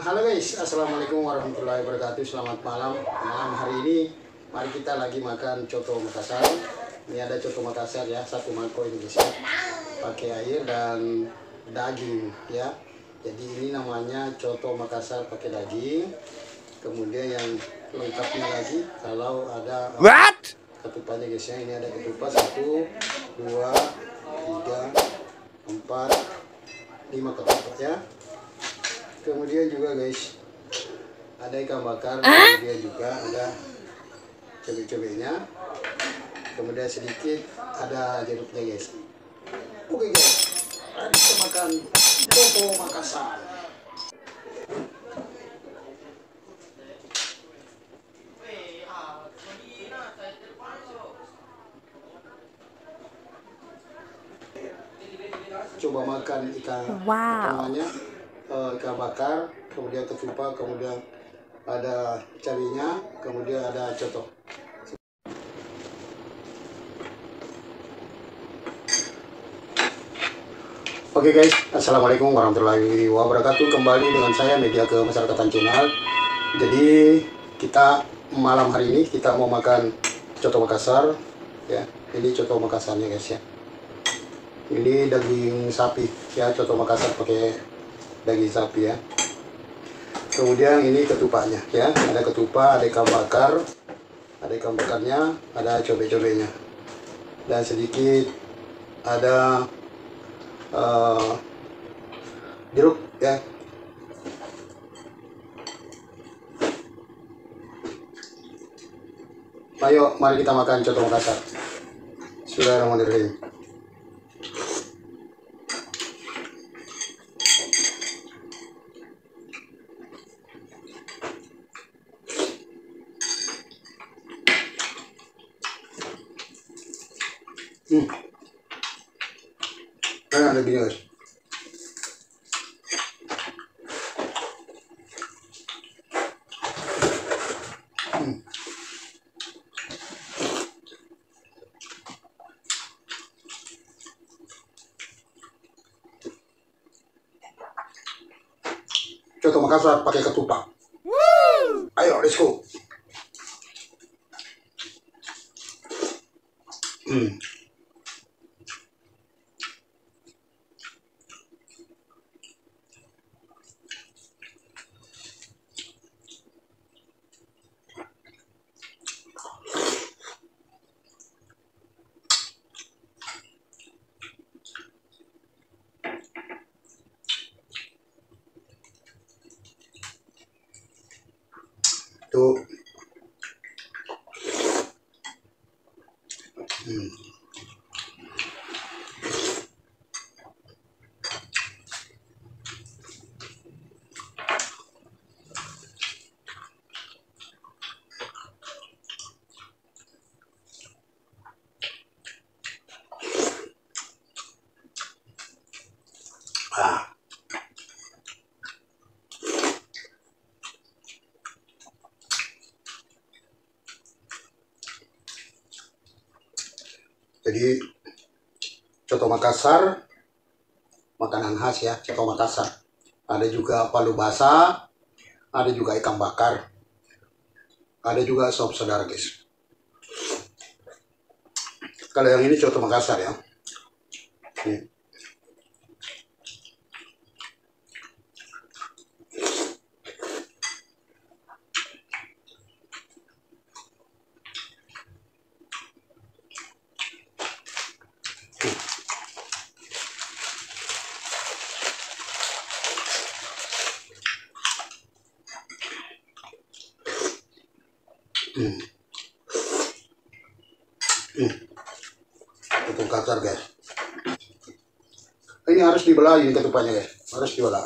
Halo guys, assalamualaikum warahmatullahi wabarakatuh. Selamat malam. Malam hari ini mari kita lagi makan coto Makassar. Ini ada coto Makassar ya, satu mangkok ini guys ya. Pakai air dan daging ya. Jadi ini namanya coto Makassar pakai daging. Kemudian yang lengkapnya lagi kalau ada ketupannya guys ya. Ini ada ketupat 1, 2, 3, 4, 5 ketupat ya. Kemudian juga guys ada ikan bakar, kemudian juga ada cobek-cobeknya, kemudian sedikit ada jeruknya guys. Oke guys, mari kita makan coto Makassar. Coba makan ikan namanya ikan bakar, kemudian ketupat, kemudian ada cabenya, kemudian ada coto. Oke guys, assalamualaikum warahmatullahi wabarakatuh. Kembali dengan saya Media Kemasyarakatan Channel. Jadi kita malam hari ini kita mau makan coto Makassar ya. Ini coto Makassarnya guys ya. Ini daging sapi ya, coto Makassar pakai daging sapi ya. Kemudian ini ketupatnya ya, ada ketupat, ada ikan bakar, ada ikan bakarnya, ada cobek-cobeknya, dan sedikit ada jeruk ya. Ayo mari kita makan coto Makassar. Bismillahirrahmanirrahim. Ada gini guys. Coto Makassar pakai ketupat. Ayo, let's go. Tuh. Jadi coto Makassar makanan khas ya, coto Makassar. Ada juga palu basah, ada juga ikan bakar, ada juga sop saudara guys. Kalau yang ini coto Makassar ya. Nih. Coto Makassar guys. Ini harus dibelah ini ketupatnya guys, harus dibelah.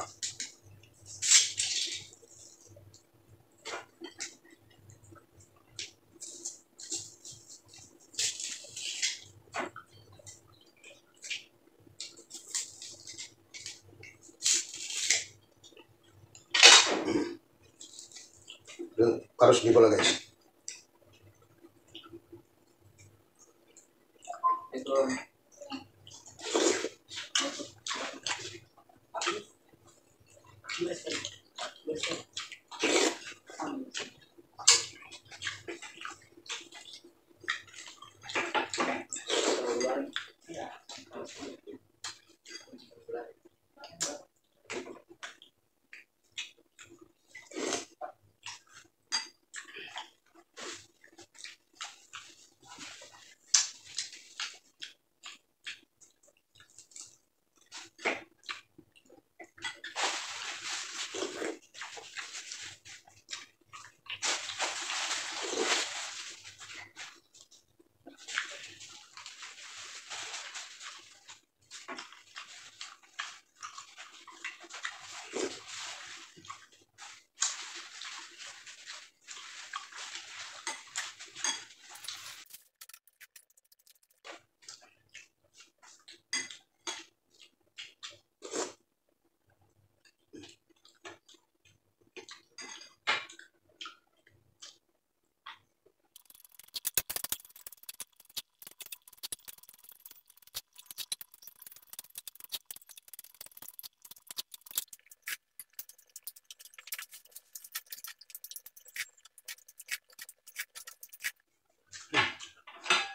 Harus dibelah guys.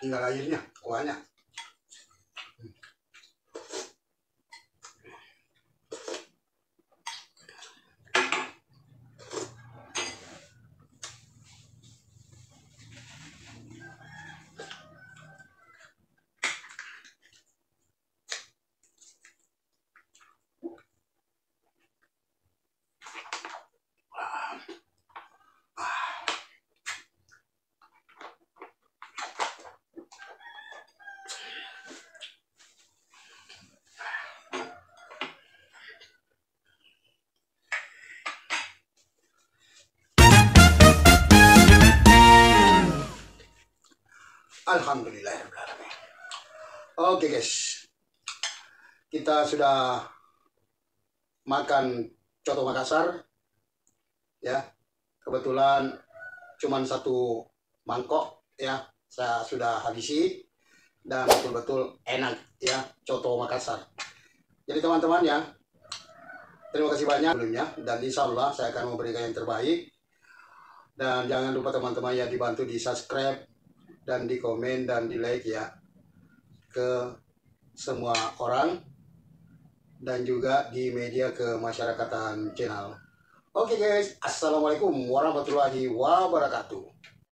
tinggal airnya, kuahnya. Alhamdulillahirrahmanirrahim. Oke guys, kita sudah makan coto Makassar ya. Kebetulan cuman satu mangkok ya, saya sudah habisi dan betul-betul enak ya coto Makassar. Jadi teman-teman ya, terima kasih banyak sebelumnya, dan insya Allah saya akan memberikan yang terbaik. Dan jangan lupa teman-teman ya, dibantu di subscribe dan di komen dan di like ya ke semua orang, dan juga di media kemasyarakatan channel. Oke guys, assalamualaikum warahmatullahi wabarakatuh.